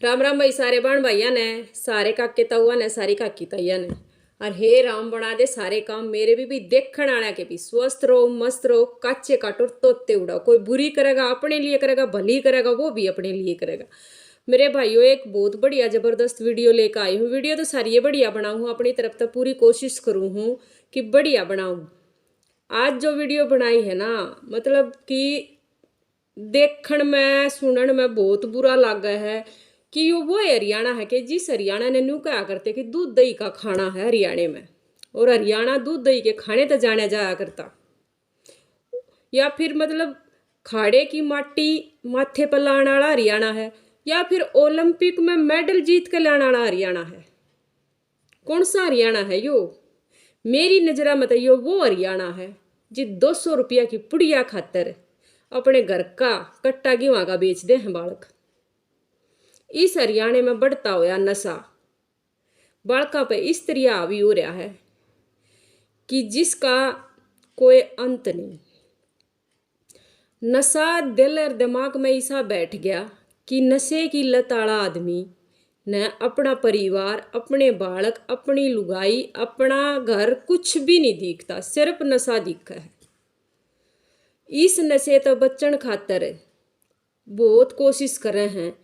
राम राम भाई सारे बाण भाइया ने, सारे काके ताऊआ ने, सारी काकी ताइया ने। और हे राम बना दे सारे काम मेरे भी देखण आने के भी स्वस्थ रहो, मस्त रहो, काचे काटो तोते उड़ाओ। कोई बुरी करेगा अपने लिए करेगा, भली करेगा वो भी अपने लिए करेगा। मेरे भाइयों एक बहुत बढ़िया जबरदस्त वीडियो लेकर आई हूँ। वीडियो तो सारी ये बढ़िया बनाऊँ हूँ, अपनी तरफ तो पूरी कोशिश करूँ हूँ कि बढ़िया बनाऊँ। आज जो वीडियो बनाई है ना, मतलब कि देखण में सुनन में बहुत बुरा लगा है कि यो वो हरियाणा है कि जिस हरियाणा ने न्यू कहा करते कि दूध दही का खाना है हरियाणे में, और हरियाणा दूध दही के खाने तो जाने जाया करता, या फिर मतलब खाड़े की माटी माथे पर लाने वाला हरियाणा है, या फिर ओलंपिक में मेडल जीत के लाने वाला हरियाणा है। कौन सा हरियाणा है यो? मेरी नजरा में तो यो वो हरियाणा है जी 200 रुपया की पुड़िया खातर अपने घर का कट्टा गेहूं का बेच दे हैं बालक। इस हरियाणे में बढ़ता हुआ नशा बालका पे इस तरह हावी हो रहा है कि जिसका कोई अंत नहीं। नशा दिल और दिमाग में ऐसा बैठ गया कि नशे की लत आला आदमी ने अपना परिवार, अपने बालक, अपनी लुगाई, अपना घर कुछ भी नहीं दिखता, सिर्फ नशा दिखा है। इस नशे तो बचन खातर बहुत कोशिश कर रहे हैं,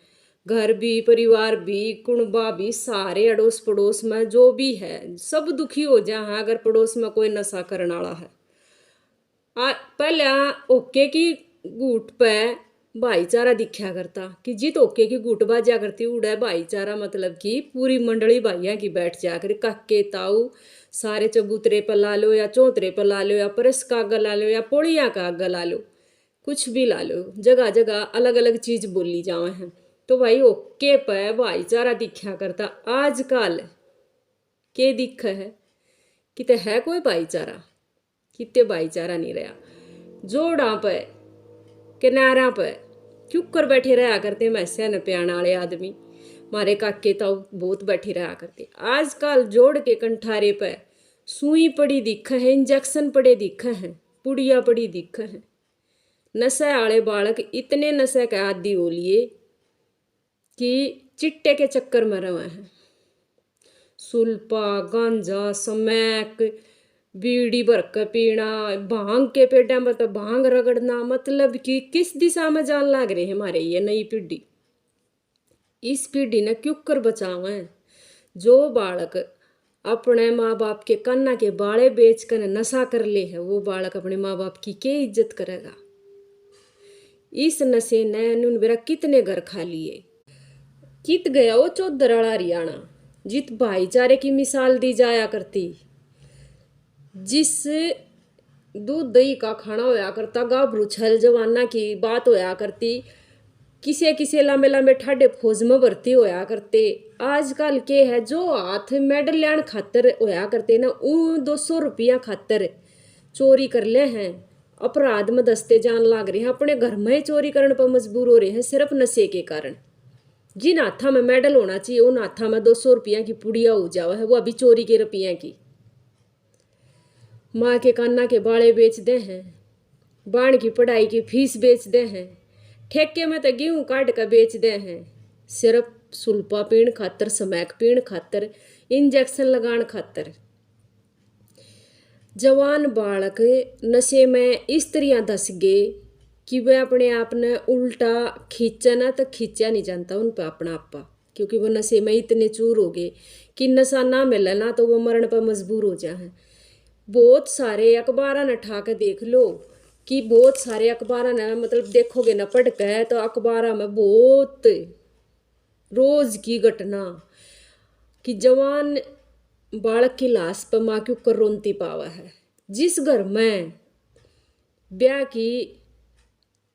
घर भी, परिवार भी, कुणबा भी, सारे अड़ोस पड़ोस में जो भी है सब दुखी हो जाए अगर पड़ोस में कोई नशा करने वाला है। पहले ओके की गुट पे भाईचारा दिखा करता कि जित ओके की गुट बाजा करती उड़े भाईचारा, मतलब कि पूरी मंडली भाइया की बैठ जाकर काके ताऊ सारे चबूतरे पर ला लो या चौतरे पर ला लो या परस का आग ला लो या पोड़िया का आग ला लो, कुछ भी ला लो, जगह जगह अलग अलग चीज बोली जावे हैं। तो भाई ओके पे भाईचारा दिखा करता। आजकल के दिख है किते है कोई भाईचारा? किते भाईचारा नहीं रहा। जोड़ा पे किनारा पे क्यों कर बैठे रहा करते मैसे न प्याण वाले आदमी, मारे काके ताऊ बहुत बैठे रहा करते। आजकल जोड़ के कंठारे पे सुई पड़ी दिख है, इंजेक्शन पड़े दिख हैं, पुड़िया पड़ी दिख हैं। नशे वाले बालक इतने नशे के आदि हो लिए कि चिट्टे के चक्कर में रहे हैं। सुल्पा, गांजा, स्मैक, बीड़ी भर के पीना, भांग के पेटा में तो भांग रगड़ना, मतलब कि किस दिशा में जान लाग रहे हैं हमारे ये नई पीढ़ी। इस पीढ़ी ने क्यों कर बचावे? जो बालक अपने माँ बाप के कन्ना के बाले बेच कर नशा कर ले है, वो बालक अपने माँ बाप की क्या इज्जत करेगा? इस नशे ने नुन बेरा कितने घर खा लिए। कित गया वो चौधर वाला हरियाणा जित भाईचारे की मिसाल दी जाया करती, जिस दूध दही का खाना होया करता, गाभरू छल जवाना की बात होया करती, किसे किसे लंबे लंबे ठाडे फौज में भर्ती होया करते। आजकल के है जो हाथ मेडल लेन खातर होया करते ना, ऊ 200 रुपया खातर चोरी कर ले हैं, अपराध में दस्ते जान लाग रहे हैं, अपने घर में चोरी करने पर मजबूर हो रहे हैं सिर्फ नशे के कारण। जिन हाथा में मेडल होना चाहिए उन हाथा में 200 रुपया की पुड़िया हो जावा है, वो अभी चोरी के रुपया की। माँ के कान्ना के बाड़े बेच दे हैं, बाण की पढ़ाई की फीस बेच दे हैं, ठेके में तो गेहूं काट कर बेच दे हैं, सिर्फ सुल्पा पीण खातर, स्मैक पीण खातर, इंजेक्शन लगान खातर। जवान बालक नशे में इस तरह धस गए कि वह अपने आप ने उल्टा खींचा ना तो खींचा नहीं जानता उन पर अपना आपा, क्योंकि वो नशे में इतने चूर हो गए कि नशा ना मिले ना तो वो मरण पर मजबूर हो जाए। बहुत सारे अखबार ने ठा के देख लो कि बहुत सारे अखबार ने, मतलब देखोगे ना पढ़ के तो अखबार में बहुत रोज की घटना कि जवान बालक की लाश पर माँ क्यों कर रोनती पावा है। जिस घर में ब्याह की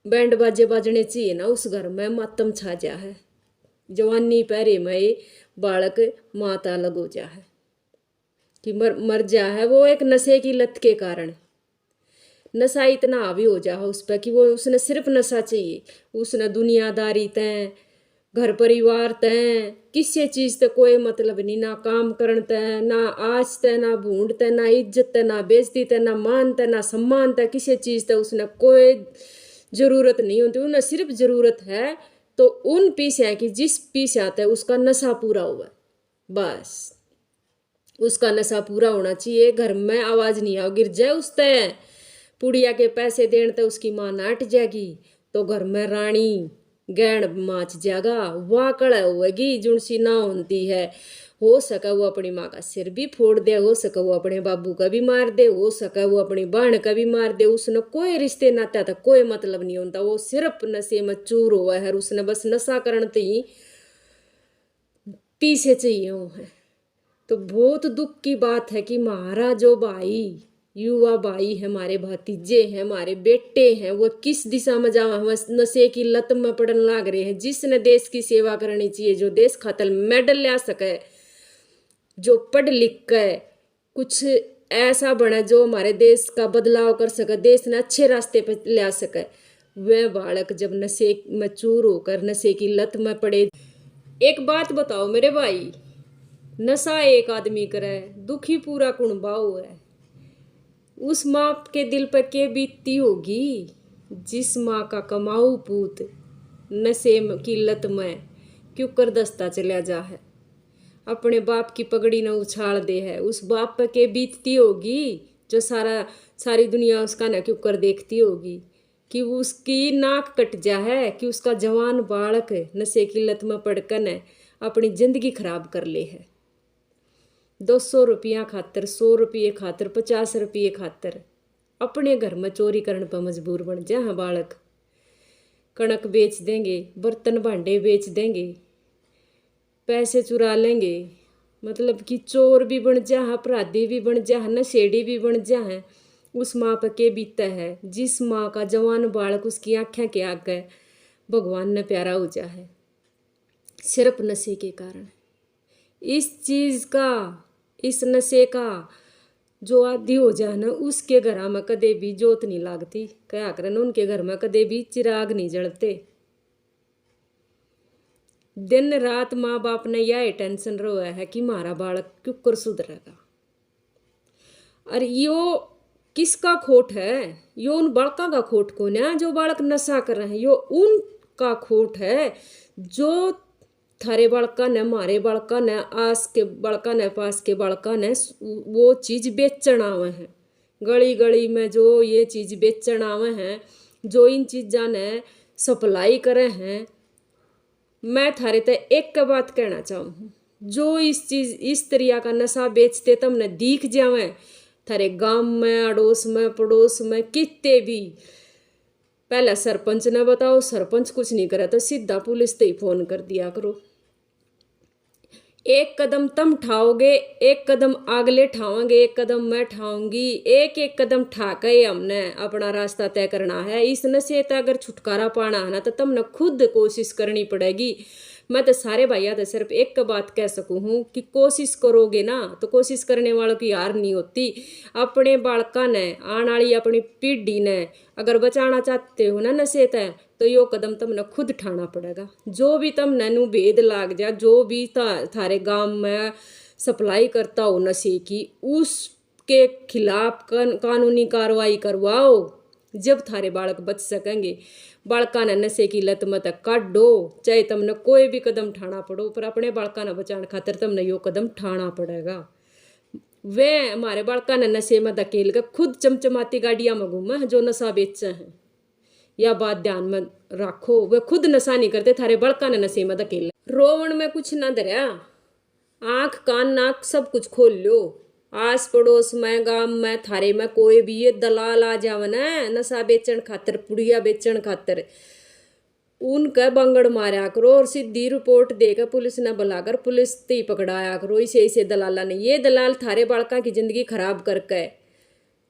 बैंड बाजे बाजने चाहिए ना, उस घर में मातम छा जा है। जवानी पैरे में बालक माता अलग हो जा है कि मर जा है, वो एक नशे की लत के कारण। नशा इतना हावी हो जा है उस पर कि वो उसने सिर्फ नशा चाहिए, उसने दुनियादारी तय, घर परिवार तय, किसी चीज तक कोई मतलब नहीं, ना काम करण तय, ना आज तय, ना भूड तय, ना इज्जत तय, ना बेइज्जती तय, ना मान तय, ना सम्मान तय, किसी चीज तक उसने कोई जरूरत नहीं होती। उन्हें सिर्फ जरूरत है तो उन पीसिया की जिस पीसिया आता है उसका नशा पूरा हुआ, बस उसका नशा पूरा होना चाहिए। घर में आवाज नहीं आओ गिर जाए उस तय पुड़िया के पैसे देने तो उसकी माँ नाट जाएगी, तो घर में रानी गैण माच जाएगा, वाह कड़ा होगी जुड़सी ना होती है। हो सका वो अपनी माँ का सिर भी फोड़ दे, हो सका वो अपने बाबू का भी मार दे, हो सका वो अपनी बहन का भी मार दे, उसने कोई रिश्ते नाता था कोई मतलब नहीं होता। वो सिर्फ नशे में चूर हुआ है, उसने बस नशा करने ही पीछे चाहिए वो है। तो बहुत दुख की बात है कि हमारा जो भाई युवा भाई है, हमारे भतीजे हैं, हमारे बेटे हैं, वो किस दिशा में जावा, हम नशे की लत में पड़ने लग रहे हैं। जिसने देश की सेवा करनी चाहिए, जो देश खातर मेडल ला सके, जो पढ़ लिख के कुछ ऐसा बने जो हमारे देश का बदलाव कर सके, देश ने अच्छे रास्ते पर ला सके, वह बालक जब नशे में चूर होकर नशे की लत में पड़े। एक बात बताओ मेरे भाई, नशा एक आदमी करे, दुखी पूरा कुणबाऊ है। उस माँ के दिल पर के बीतती होगी जिस माँ का कमाऊ पूत नशे की लत में क्यों कर दस्ता चला जा है, अपने बाप की पगड़ी न उछाल दे है। उस बाप पर के बीतती होगी जो सारी दुनिया उसका न क्यों कर देखती होगी कि उसकी नाक कट जा है, कि उसका जवान बालक नशे की लत में पड़कर न अपनी जिंदगी खराब कर ले है। 200 रुपया खातर, 100 रुपये खातर, 50 रुपये खातर अपने घर में चोरी करने पर मजबूर बन जा। हाँ, बालक कणक बेच देंगे, बर्तन भांडे बेच देंगे, पैसे चुरा लेंगे, मतलब कि चोर भी बन जा, अपराधी भी बन जा, नशेड़ी भी बन जा है। उस माँ पर के बीता है जिस माँ का जवान बालक उसकी आँखें के आगे भगवान ने प्यारा हो जा है, सिर्फ नशे के कारण। इस चीज़ का, इस नशे का जो आदि हो जाए ना, उसके घर में कदे भी जोत नहीं लागती, क्या करन उनके घर में कदे भी चिराग नहीं जलते। दिन रात माँ बाप ने यह टेंशन रोया है कि हमारा बालक क्यों कर सुधरेगा। और यो किसका खोट है? यो उन बालका का खोट कौन है जो बालक नशा कर रहे हैं? यो उनका खोट है जो थारे बालका ने, हमारे बालका ने, आस के बालका ने, पास के बालका ने वो चीज़ बेचण आवे हैं। गली गली में जो ये चीज़ बेचण आवे हैं, जो इन चीज़ा ने सप्लाई करे हैं, मैं थारे ते एक का बात कहना चाहूँ, जो इस तरिया का नशा बेचते तुमने दिख जावे थारे गांव में, अड़ोस में, पड़ोस में, कितने भी, पहले सरपंच ने बताओ, सरपंच कुछ नहीं करे तो सीधा पुलिस ते ही फोन कर दिया करो। एक कदम तुम ठाओगे, एक कदम आगले ठाओगे, एक कदम मैं ठाऊंगी, एक एक कदम ठाके हमने अपना रास्ता तय करना है। इस नशे से अगर छुटकारा पाना है ना, तो तुमने खुद कोशिश करनी पड़ेगी। मैं तो सारे भैया तो सिर्फ एक बात कह सकूँ हूँ कि कोशिश करोगे ना तो कोशिश करने वालों की हार नहीं होती। अपने बालका ने, आने वाली अपनी पीढ़ी ने अगर बचाना चाहते हो ना नशे तय, तो यो कदम तुमने खुद ठाना पड़ेगा। जो भी तुमने नु भेद लाग जा, जो भी थारे गांव में सप्लाई करता हो नशे की, उसके खिलाफ कानूनी कार्रवाई करवाओ, जब थारे बालक बच सकेंगे। बालका ने नशे की लत में तक काटो, चाहे तुमने कोई भी कदम ठाना पड़ो, पर अपने बालका ने बचाने खातिर तुमने यो कदम ठाना पड़ेगा। वे हमारे बालका ने नशे में धकेल कर खुद चमचमाती गाड़ियां में घूमे जो नशा बेचे हैं, या बात ध्यान में रखो। वे खुद नशा नहीं करते, थारे बालका ने नशे में धकेल। रोवण में कुछ ना धरया, आँख कान नाक सब कुछ खोल लो। आस पड़ोस में, गांव में, थारे में कोई भी ये दलाल आ जावे ना नशा बेचण खातर, पुड़िया बेचण खातर, उनका बंगड़ मारा करो और सीधी रिपोर्ट देकर पुलिस ने बुलाकर पुलिस ते पकड़ाया करो। इसे दलाला ने, ये दलाल थारे बालका की जिंदगी खराब करके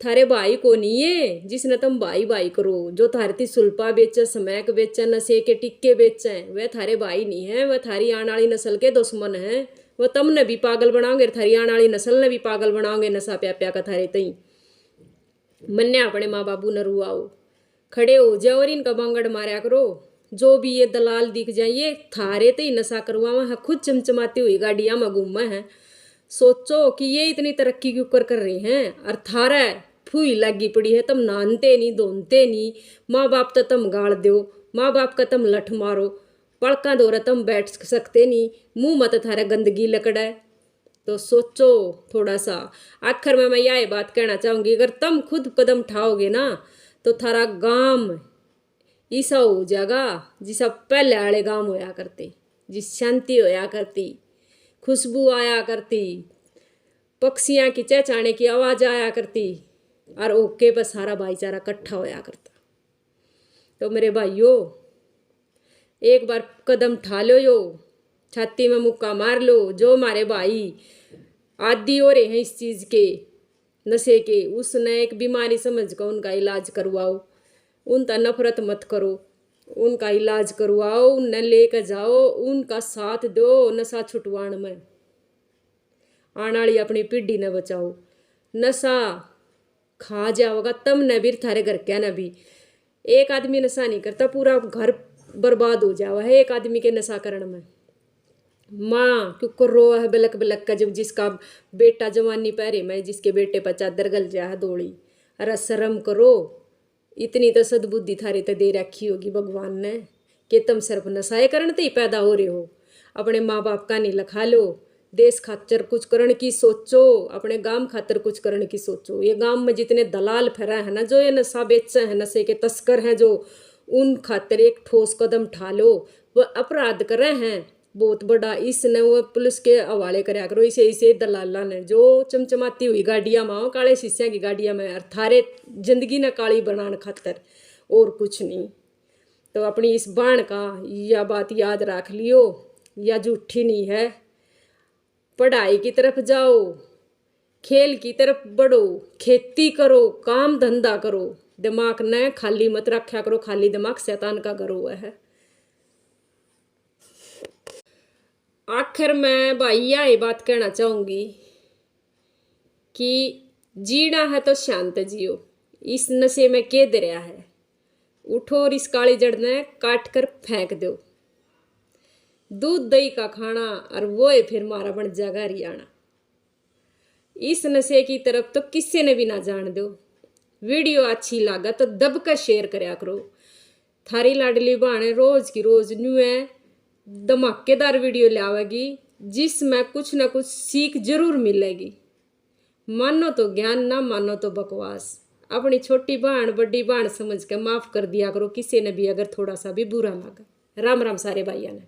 थारे भाई को नहीं है जिसने तुम भाई भाई करो। जो थारे ती सुल्पा बेचे, समैक बेचे, नशे के टिक्के बेचे, वह थारे भाई नहीं है, वह थारी आने वाली नस्ल के दुश्मन है। वह तुमने भी पागल बनाओगे, थारी आने वाली नस्ल ने भी पागल बनाओगे नशा प्या प्या का थारे तई। मन्ने अपने माँ बाबू न रुआओ, खड़े हो जाओ और इनका बंगड़ मारा करो। जो भी ये दलाल दिख जाए, ये थारे ते ही नशा करवावा है, खुद चमचमाती हुई गाड़ियां में घूमा है। सोचो कि ये इतनी तरक्की क्यों कर रहे हैं, और थारा फूई लगी पड़ी है, तुम नानते नहीं, धोनते नहीं, माँ बाप तो तुम गाड़ दो, माँ बाप का तुम लठ मारो, पड़का दौरा तुम बैठ सकते नहीं, मुंह मत थारे गंदगी लकड़े। तो सोचो थोड़ा सा। आखिर में मैं यह बात कहना चाहूंगी, अगर तुम खुद कदम उठाओगे ना तो थारा गांव ऐसा हो जाएगा जिसा पहले वाले गांव होया करते, जिस शांति होया करती, खुशबू आया करती, पक्षियां की चहचहाने की आवाज आया करती, और ओके पर सारा भाईचारा इकट्ठा होया करता। तो मेरे भाइयों, एक बार कदम उठा लो, यो छाती में मुक्का मार लो। जो हमारे भाई आदी हो रहे हैं इस चीज के, नशे के, उसने एक बीमारी समझ कर उनका इलाज करवाओ। उनका नफरत मत करो, उनका इलाज करवाओ, उन्हें लेकर जाओ, उनका साथ दो नशा छुटवाण में। आने वाली अपनी पीढ़ी ने बचाओ। नशा खा जाओगा तब न भी, थारे घर क्या न भी। एक आदमी नशा नहीं करता, पूरा घर बर्बाद हो जावा है एक आदमी के नशा करण में। माँ क्यों रो है बिलक बिलक का, जब जिसका बेटा जवानी पहरे में, जिसके बेटे पर चादर गल जा है दौड़ी। अरे शर्म करो, इतनी तो सद्बुद्धि थारे तो दे रखी होगी भगवान ने कि तुम सिर्फ नशाए करण ते ही पैदा हो रहे हो। अपने माँ बाप का नहीं लखा लो, देश खातर कुछ करण की सोचो, अपने गांव खातर कुछ करण की सोचो। ये गांव में जितने दलाल फिरा है ना, जो ये नशा बेचे हैं, नशे के तस्कर हैं, जो उन खातर एक ठोस कदम उठा लो। वह अपराध कर रहे हैं बहुत बड़ा, इसने वो पुलिस के हवाले कराया करो। इसे इसे दलाला ने जो चमचमाती हुई गाड़ियां में, काले शीशियां की गाड़ियां में, और थारे जिंदगी ने काली बनाने खातर, और कुछ नहीं। तो अपनी इस बाण का यह बात याद रख लियो, या झूठी नहीं है। पढ़ाई की तरफ जाओ, खेल की तरफ बढ़ो, खेती करो, काम धंधा करो, दिमाग न खाली मत रखा करो। खाली दिमाग शैतान का घर हुआ है। आखिर में भाई यह बात कहना चाहूंगी कि जीना है तो शांत जियो। इस नशे में के दरिया है, उठो और इस काली जड़ ने काट कर फेंक दो। दूध दही का खाना और वो है फिर मारा बन जाएगा हरियाणा। इस नशे की तरफ तो किसी ने भी ना जान दो। वीडियो अच्छी लगा तो दब कर शेयर करया करो। थारी लाडली बहन रोज की रोज न्यू है धमाकेदार वीडियो लावेगी, जिसमें कुछ ना कुछ सीख जरूर मिलेगी। मानो तो ज्ञान, ना मानो तो बकवास। अपनी छोटी बहन बड़ी बहन समझ के माफ कर दिया करो किसी ने भी, अगर थोड़ा सा भी बुरा लगा। राम राम सारे भाइयों ने।